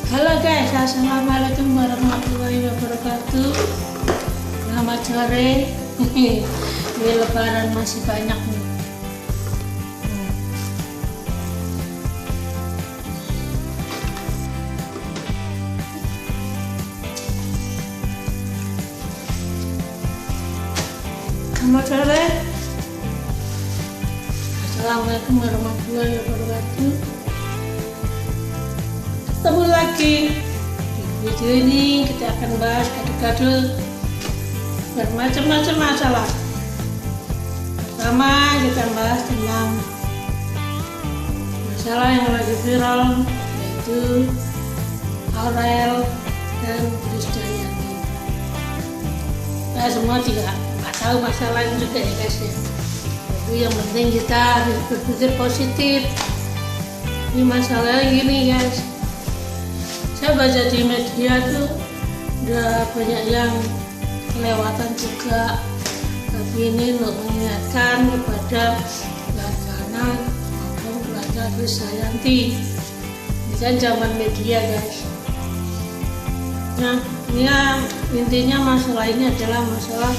Halo guys, assalamualaikum warahmatullahi wabarakatuh. Selamat sore. Ini lebaran masih banyak nih. Selamat sore. Assalamualaikum warahmatullahi wabarakatuh. Ketemu lagi di video ini. Kita akan bahas gaduh-gaduh bermacam-macam masalah. Pertama kita bahas tentang masalah yang lagi viral, yaitu Aurel dan Krisdayanti. Kita semua tidak tahu masalah itu juga ya guys ya. Jadi yang penting kita harus berpikir positif. Ini masalahnya gini guys, saya baca di media tuh udah banyak yang kelewatan juga, tapi ini untuk mengingatkan kepada keluarga anak maupun keluarga Krisdayanti. Ini kan zaman media guys. Nah ini intinya masalah ini adalah masalah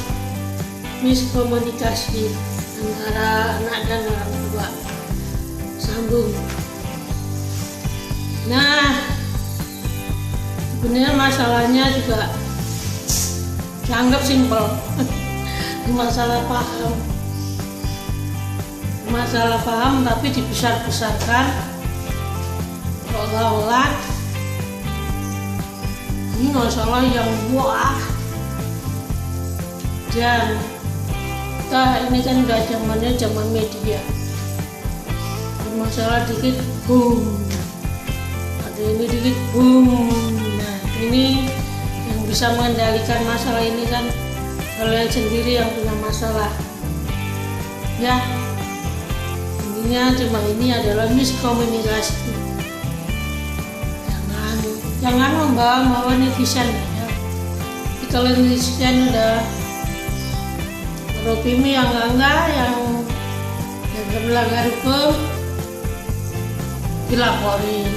miskomunikasi antara anak dan orang tua, sambung. Nah sebenarnya masalahnya juga dianggap simpel. masalah paham tapi dibesar-besarkan seolah-olah ini masalah yang wah. Dan ini kan udah zaman media, masalah dikit boom, ada ini dikit boom. Nah ini yang bisa mengendalikan masalah ini kan kalian sendiri yang punya masalah ya. Intinya cuma ini adalah miskomunikasi. Jangan membawa netizen ya. Kalau netizen udah beropini yang enggak, yang melanggar hukum dilaporin.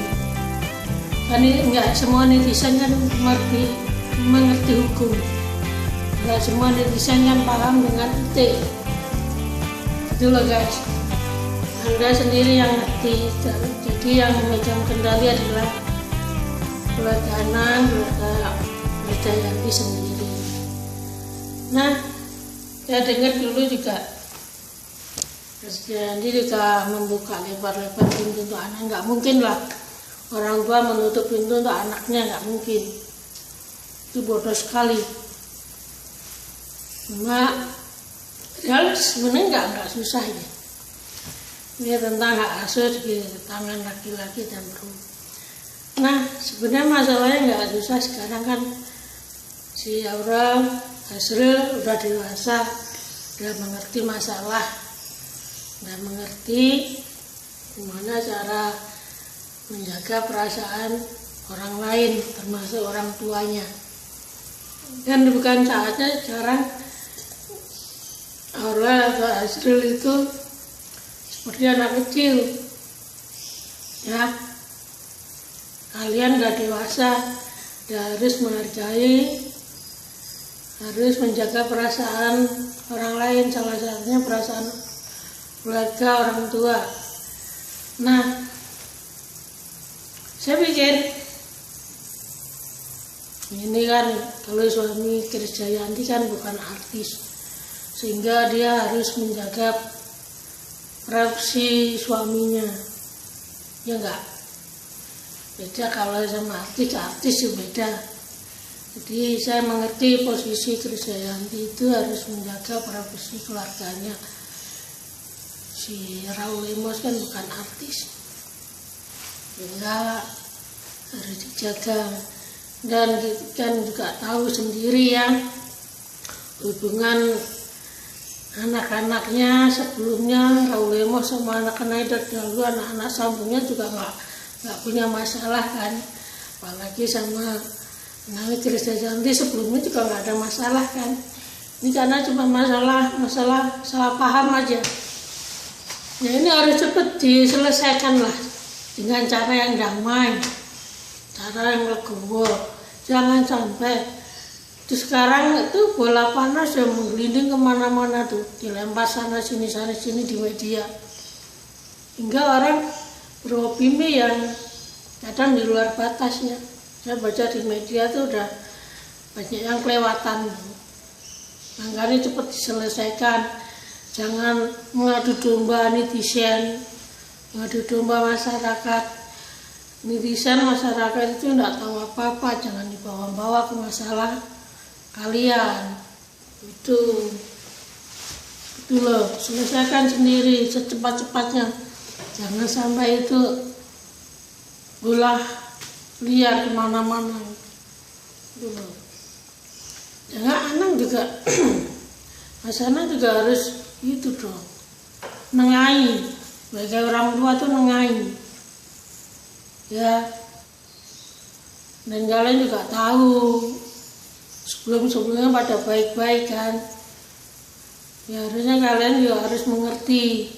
Kan ini enggak semua netizen kan mengerti hukum, enggak semua netizen kan paham dengan etik. Itu loh guys, Anda sendiri yang ngerti. Jadi yang memegang kendali adalah keluarga anak, keluarga Krisdayanti sendiri. Nah saya dengar dulu juga Krisdayanti juga membuka lebar-lebar pintu untuk anak. Nggak mungkin lah orang tua menutup pintu untuk anaknya, nggak mungkin. Itu bodoh sekali. Cuma sebenarnya nggak susah ya. Ini tentang hak asuh di tangan laki-laki dan perempuan. Nah sebenarnya masalahnya nggak susah. Sekarang kan si Aurel Azril udah dewasa, udah mengerti masalah, udah mengerti gimana cara menjaga perasaan orang lain, termasuk orang tuanya. Dan bukan saatnya sekarang Aurel atau Azril itu seperti anak kecil ya. Kalian udah dewasa, udah harus menghargai, harus menjaga perasaan orang lain, salah satunya perasaan keluarga orang tua. Nah saya pikir ini kan kalau suami Krisdayanti kan bukan artis, sehingga dia harus menjaga privasi suaminya, ya enggak? Beda kalau sama artis itu beda. Jadi saya mengerti posisi Krisdayanti itu harus menjaga privasi keluarganya. Si Raul Lemos kan bukan artis, sehingga harus dijaga. Dan kan juga tahu sendiri ya hubungan anak-anaknya sebelumnya. Raul Lemos sama anak-anak dahulu, anak-anak sambungnya juga nggak punya masalah kan, apalagi sama Nawi Krisdayanti sebelumnya juga nggak ada masalah kan. Ini karena cuma masalah salah paham aja. Ya ini harus cepat diselesaikan lah dengan cara yang damai, cara yang legowo. Jangan sampai di sekarang itu bola panas yang menggelinding kemana-mana tuh, dilempar sana sini di media, hingga orang berhobi yang kadang di luar batasnya. Saya baca di media tuh udah banyak yang kelewatan. Makanya cepat diselesaikan. Jangan mengadu domba netizen, mengadu domba masyarakat. Netizen masyarakat itu tidak tahu apa-apa, jangan dibawa-bawa ke masalah kalian. Itu loh, selesaikan sendiri secepat-cepatnya. Jangan sampai itu bola liar kemana-mana. Itu loh. Jangan anak juga, Mas Anang juga harus itu dong, nengai. Sebagai orang tua tuh nengai. Ya, dan kalian juga tahu sebelum-sebelumnya pada baik-baik kan. Ya harusnya kalian juga harus mengerti.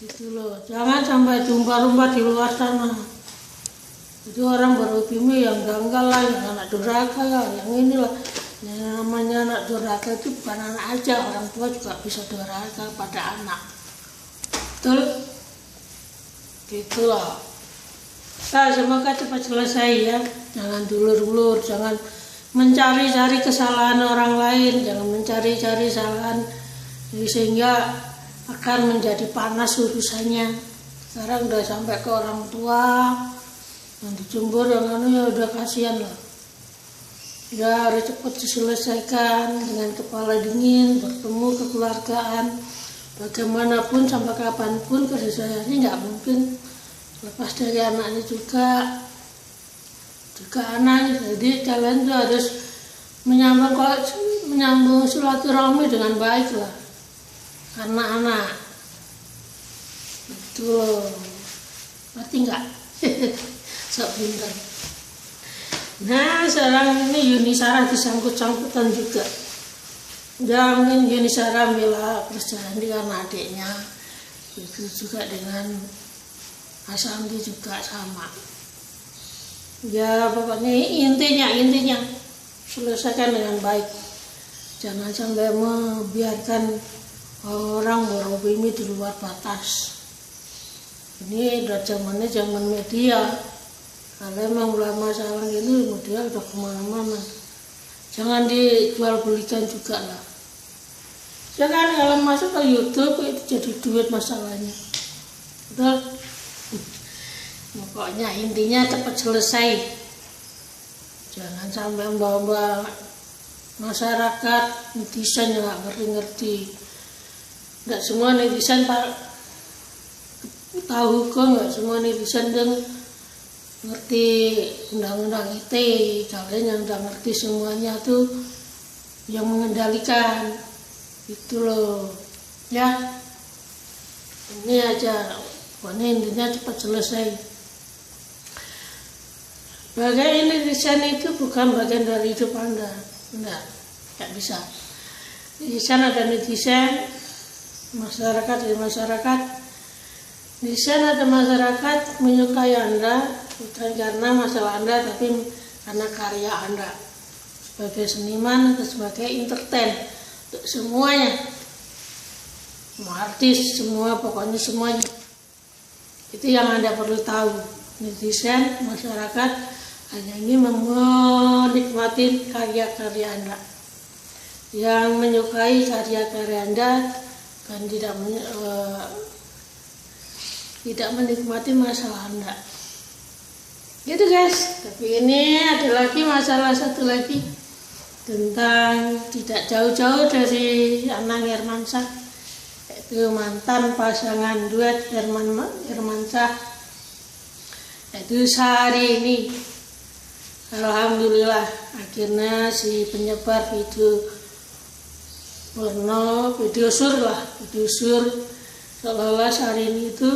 Gitu loh, jangan sampai jumpa-jumpa di luar sana. Itu orang berhobi yang ganggal lah, yang anak durhaka lah, yang inilah. Yang namanya anak durhaka itu bukan anak aja, orang tua juga bisa durhaka pada anak. Betul? Gitu loh. Nah, semoga cepat selesai ya. Jangan dulur-dulur, jangan mencari-cari kesalahan orang lain, jangan mencari-cari kesalahan sehingga akan menjadi panas urusannya. Sekarang udah sampai ke orang tua, yang dijemur yang ya udah kasihan lah. Ya harus cepat diselesaikan dengan kepala dingin, bertemu kekeluargaan. Bagaimanapun sampai kapanpun kerjanya nggak mungkin lepas dari anaknya juga anak. Jadi kalian tuh harus menyambung silaturahmi dengan baik lah, anak-anak itu loh, ngerti nggak? Sok pintar. Nah sekarang ini Yuni Sarah disangkut-sangkutan juga. Jangan Yuni Sarah bela perjalanan dengan adiknya, itu juga dengan Asandi juga sama. Ya pokoknya intinya selesaikan dengan baik. Jangan sampai membiarkan orang berhobi di luar batas. Ini udah zaman media. Kalau memang mulai masalah ini media udah kemana-mana. Jangan dijual belikan juga lah. Jangan kalau masuk ke YouTube itu jadi duit masalahnya. Betul? Pokoknya intinya cepat selesai. Jangan sampai membawa masyarakat netizen yang nggak ngerti. Nggak semua netizen tahu hukum, nggak semua netizen yang ngerti undang-undang ITE. Kalian yang udah ngerti semuanya tuh yang mengendalikan itu loh ya. Ini aja, pokoknya intinya cepat selesai. Bagian netizen itu bukan bagian dari hidup Anda, nggak bisa. Di sana ada netizen, masyarakat dari masyarakat. Di sana ada masyarakat menyukai Anda bukan karena masalah Anda, tapi karena karya Anda sebagai seniman atau sebagai entertain untuk semuanya, semua artis, semua pokoknya semuanya. Itu yang Anda perlu tahu. Netizen, masyarakat hanya ingin menikmati karya-karya Anda. Yang menyukai karya-karya Anda kan tidak menikmati masalah Anda. Gitu guys. Tapi ini ada lagi masalah satu lagi tentang tidak jauh-jauh dari Anang Hermansyah, yaitu mantan pasangan duet Hermansyah, yaitu Sehari Ini. Alhamdulillah akhirnya si penyebar video sur seolah-olah Sehari Ini itu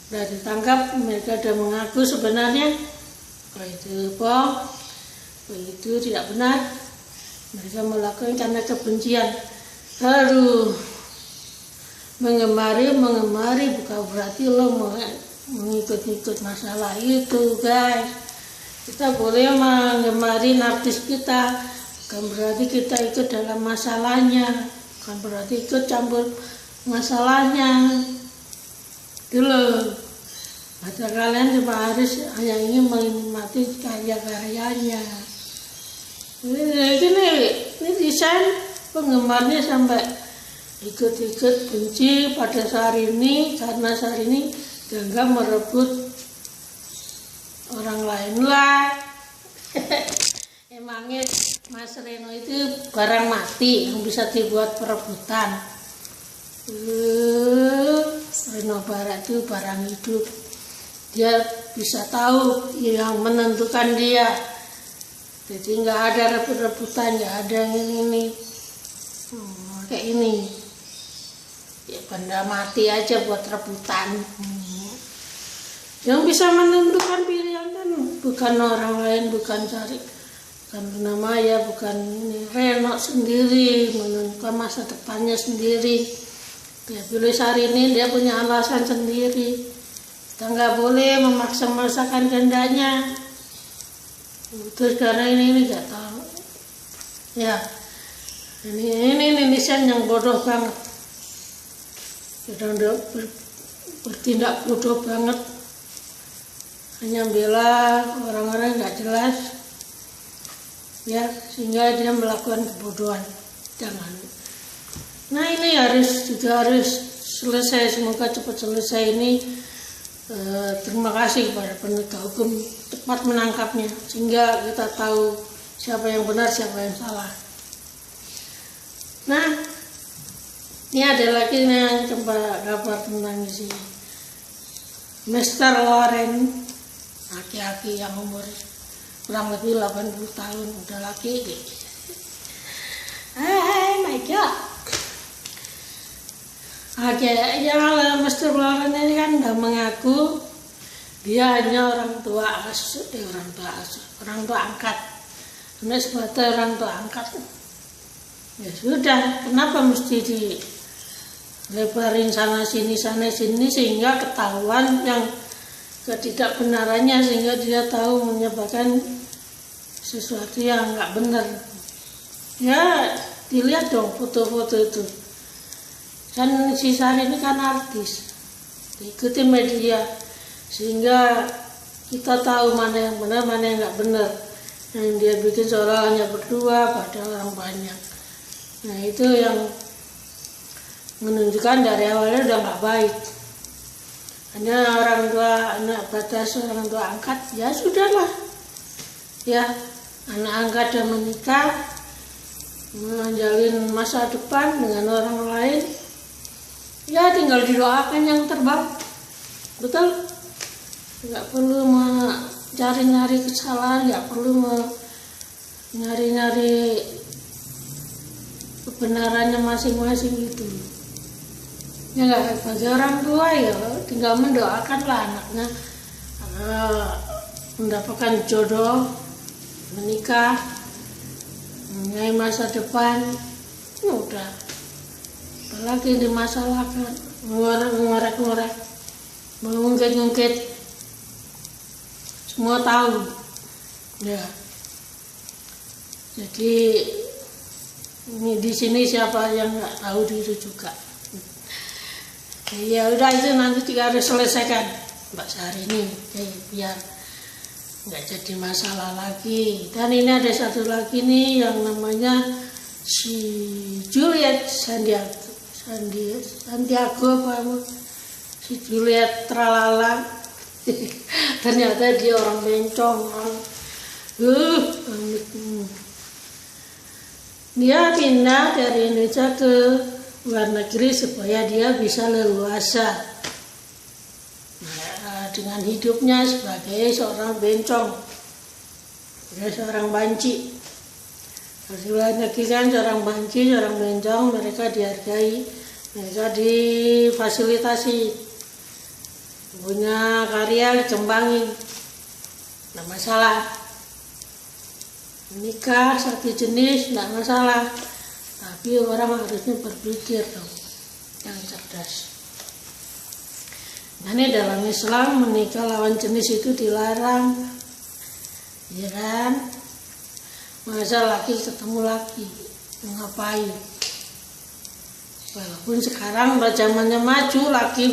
sudah ditangkap. Mereka sudah mengaku sebenarnya kalau itu bohong, kalau itu tidak benar. Mereka melakukan karena kebencian. Aduh, mengemari bukan berarti lo mengikut-ikut masalah itu, guys. Kita boleh menggemarin artis kita, bukan berarti kita ikut dalam masalahnya, bukan berarti ikut campur masalahnya. Dulu mata kalian cuma harus hanya ingin menikmati karya-karyanya. Ini desain penggemarnya sampai ikut-ikut benci pada Syahrini karena Syahrini dianggap merebut orang lain lah. Emangnya Mas Reno itu barang mati yang bisa dibuat perebutan. Reno Barat itu barang hidup. Dia bisa tahu yang menentukan dia. Jadi nggak ada rebut-rebutan, nggak ada yang ini. Kayak ini. Ya benda mati aja buat rebutan. Yang bisa menentukan pilihan kan bukan orang lain, bukan Luna Maya, bukan ini. Reno sendiri menentukan masa depannya sendiri. Dia pilih Syahrini, dia punya alasan sendiri. Kita nggak boleh memaksa-maksakan kehendaknya. Terus karena ini nggak tahu. Ya, ini desain yang bodoh banget. Sudah bertindak bodoh banget. Hanya bela orang-orang nggak jelas. Ya, sehingga dia melakukan kebodohan. Jangan. Nah, ini harus selesai, semoga cepat selesai ini. Terima kasih kepada penegak hukum cepat menangkapnya sehingga kita tahu siapa yang benar, siapa yang salah. Nah, ini ada lagi yang coba kabar tentang si Mr. Loren, laki-laki yang umur kurang lebih 80 tahun, udah laki. Oh my god. Oke, yang Mr. Loren ini kan udah mengaku dia hanya orang tua angkat. Ini sebagai orang tua angkat. Ya sudah, kenapa mesti dilebarin sana sini sehingga ketahuan yang ketidakbenarannya, sehingga dia tahu menyebabkan sesuatu yang nggak benar. Ya dilihat dong foto-foto itu. Kan si Syahrini ini kan artis, diikuti media sehingga kita tahu mana yang benar, mana yang nggak benar. Yang dia bikin seolah hanya berdua pada orang banyak. Nah itu yang menunjukkan dari awalnya udah nggak baik. Hanya orang tua anak batas, orang tua angkat, ya sudahlah. Ya anak angkat dan menikah, menjalin masa depan dengan orang lain. Ya tinggal didoakan yang terbaik, betul. Nggak perlu mencari-nyari kesalahan, nggak perlu nyari-nyari kebenarannya masing-masing itu. Ya nggak, bagi orang tua ya tinggal mendoakanlah anaknya mendapatkan jodoh, menikah, mempunyai masa depan. Ya udah. Apalagi dimasalahkan, ngorek-ngorek, mengungkit-ungkit, semua tahu, ya. Jadi ini di sini siapa yang nggak tahu diri juga. Ya udah, itu nanti kita harus selesaikan Mbak Syahrini, biar nggak jadi masalah lagi. Dan ini ada satu lagi nih yang namanya si Juliet Santiago si Juliet Tralala. Ternyata dia orang bencong, dia pindah dari Indonesia ke luar negeri supaya dia bisa leluasa dengan hidupnya sebagai seorang bencong, seorang banci. Di luar negeri kan seorang banci, seorang bencong, mereka dihargai, mereka difasilitasi, punya karya dikembangin, nggak masalah. Menikah satu jenis nggak masalah, tapi orang harusnya berpikir dong yang cerdas. Nah, ini dalam Islam menikah lawan jenis itu dilarang, ya kan? Masa laki ketemu laki, ngapain? Walaupun sekarang udah zamannya maju, laki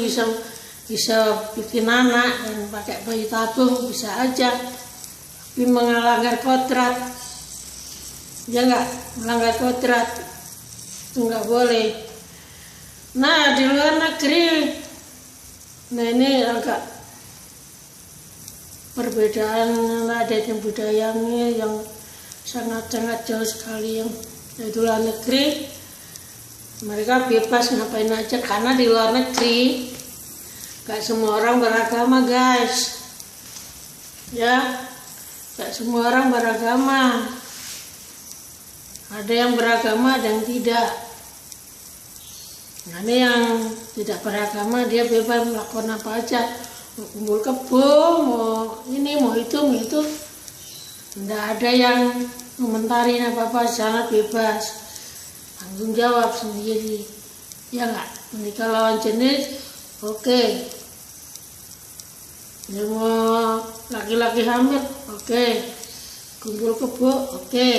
bisa bikin anak dan pakai bayi tabung bisa aja, tapi melanggar kodrat, ya nggak? Melanggar kodrat itu nggak boleh. Nah, di luar negeri, nah ini agak perbedaan adat dan budayanya yang sangat-sangat jauh sekali. Yang di luar negeri mereka bebas ngapain aja, karena di luar negeri gak semua orang beragama, guys. Ya, gak semua orang beragama. Ada yang beragama, ada yang tidak. Nah, ini yang tidak beragama, dia bebas melakukan apa aja, mau kumpul kebo, mau ini, mau itu. Tidak ada yang komentarin apa-apa, sangat bebas, tanggung jawab sendiri, ya nggak? Menikah lawan jenis, oke. Dia mau laki-laki hamil, oke. Kumpul kebo, oke.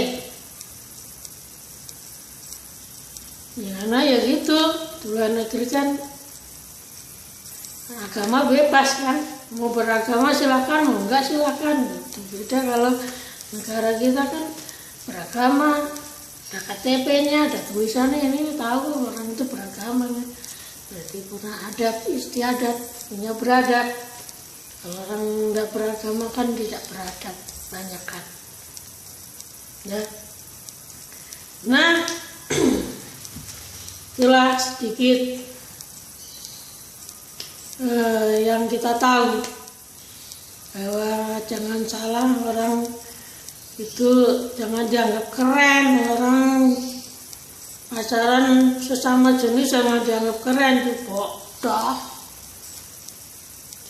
Ya, nah ya gitu. Di luar negeri kan agama bebas kan, mau beragama silakan, mau enggak silakan. Gitu. Beda kalau negara kita kan beragama, ada KTP-nya, ada tulisannya, ini tahu orang itu beragama kan. Berarti punya adat istiadat, punya beradat. Kalau orang enggak beragama kan tidak beradat, banyak kan. Ya. Nah, itulah sedikit yang kita tahu, bahwa jangan salah, orang itu jangan dianggap keren, orang pacaran sesama jenis jangan dianggap keren, itu bodoh,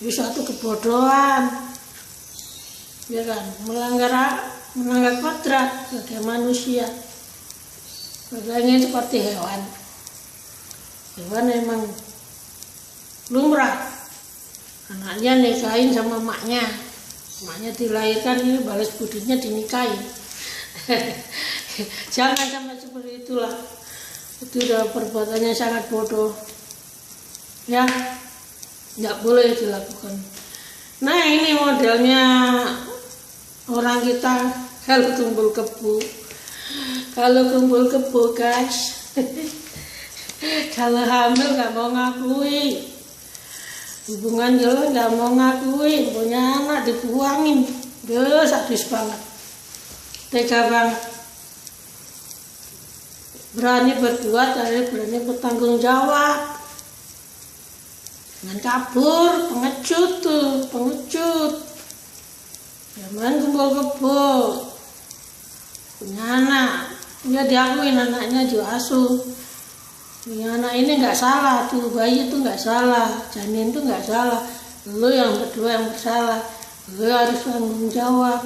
itu suatu kebodohan, ya kan, melanggar kodrat sebagai manusia. Makanya seperti hewan emang lumrah, anaknya nikahin sama maknya dilahirkan, ini balas budinya dinikahin. Jangan sampai seperti itulah, itu udah perbuatannya sangat bodoh, ya nggak boleh dilakukan. Nah, ini modelnya orang kita kalau kumpul kebo guys. Kalau hamil nggak mau ngakui, hubungan jalan nggak mau ngakui, punya anak dibuangin, sadis banget, tega banget. Berani berbuat, berani bertanggung jawab, jangan kabur, pengecut. Jangan kumpul kebo, punya anak, ya diakuin anaknya diasuh. Ya, anak ini nggak salah, tuh bayi itu nggak salah, janin itu nggak salah, lo yang berdua yang bersalah, lo harus tanggung jawab.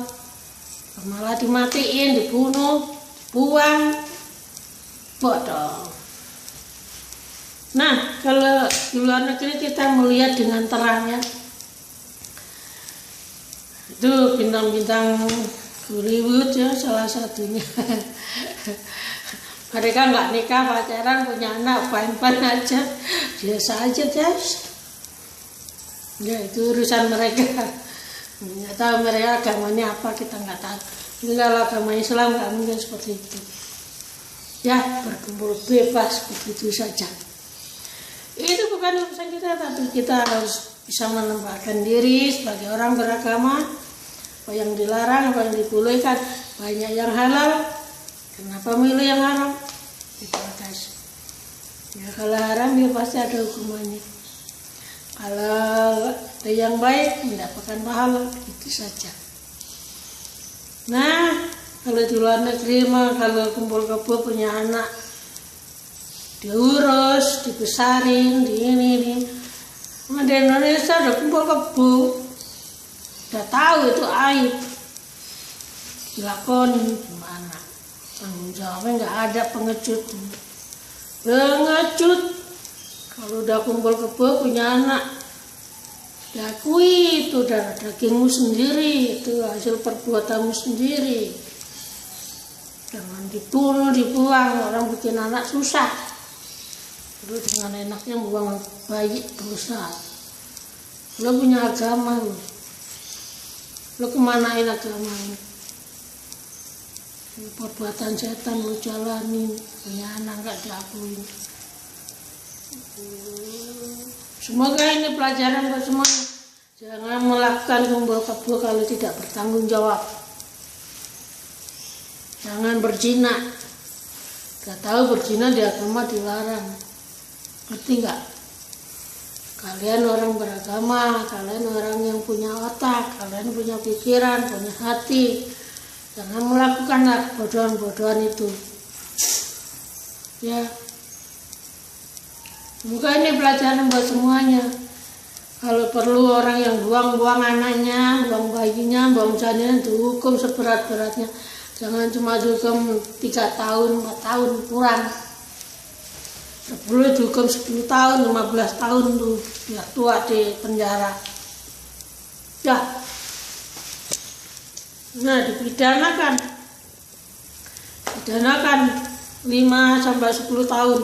Malah dimatiin, dibunuh, buang, bodoh. Nah, kalau di luar negeri kita melihat dengan terangnya, itu bintang-bintang Hollywood ya salah satunya. Mereka nggak nikah, pacaran, punya anak, fine-fine aja, biasa aja guys. Ya itu urusan mereka. Nggak tahu mereka agamanya apa, kita nggak tahu. Jadi kalau agama Islam nggak mungkin seperti itu. Ya, berkumpul bebas begitu saja. Itu bukan urusan kita, tapi kita harus bisa menempatkan diri sebagai orang beragama. Apa yang dilarang, apa yang dibolehkan, banyak yang halal. Kenapa milih yang haram? Itu guys. Ya kalau haram ya pasti ada hukumannya. Kalau ada yang baik mendapatkan pahala, itu saja. Nah, kalau di luar negeri mah kalau kumpul kebo punya anak, diurus, dibesarin, di ini. Nah, di Indonesia udah kumpul kebo, udah tahu itu aib, dilakonin gimana? Tanggung jawabnya nggak ada, pengecut. Kalau udah kumpul kebo punya anak, diakui itu darah dagingmu sendiri, itu hasil perbuatanmu sendiri. Jangan dibunuh, dibuang, orang bikin anak susah. Lu dengan enaknya buang bayi dosa. Lu punya agama lu. Lu kemanain agama lu? Perbuatan setan lu jalanin, punya anak gak diakuin. Semoga ini pelajaran buat semuanya. Jangan melakukan kumpul kebo kalau tidak bertanggung jawab. Jangan berzina. Gak tahu berzina di agama dilarang. Ngerti nggak? Kalian orang beragama, kalian orang yang punya otak, kalian punya pikiran, punya hati. Jangan melakukan bodohan-bodohan itu. Ya. Semoga ini pelajaran buat semuanya. Kalau perlu orang yang buang-buang anaknya, buang bayinya, buang janinnya, dihukum seberat-beratnya. Jangan cuma dihukum 3 tahun, 4 tahun, kurang. Boleh dihukum 10 tahun, 15 tahun tuh, biar tua di penjara. Ya. Nah, dipidanakan. Pidanakan 5 sampai 10 tahun.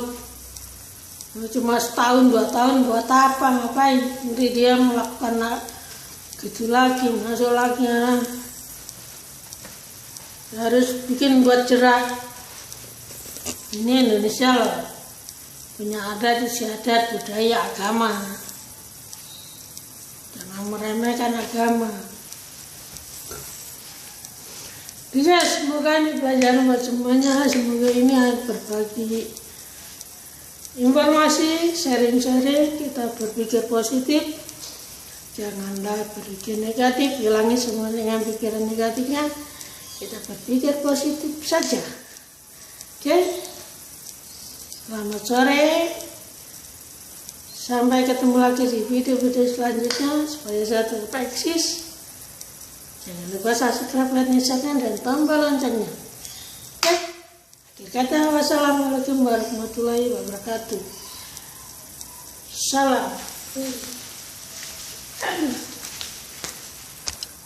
Cuma setahun, 2 tahun buat apa, ngapain? Nanti dia melakukan gitu lagi, masuk lagi. Harus bikin buat jerah. Ini Indonesia loh, punya adat istiadat, budaya, agama. Jangan meremehkan agama. Bisa, semoga ini pelajaran buat semuanya. Semoga ini berbagi informasi, sharing-sharing, kita berpikir positif. Janganlah berpikir negatif, hilangi semua dengan pikiran negatifnya. Kita berpikir positif saja. Oke? Selamat sore. Sampai ketemu lagi di video-video selanjutnya. Supaya saya tetap eksis. Jangan lupa subscribe, like, share, dan tombol loncengnya. Oke? Kata wassalamualaikum warahmatullahi wabarakatuh. Salam.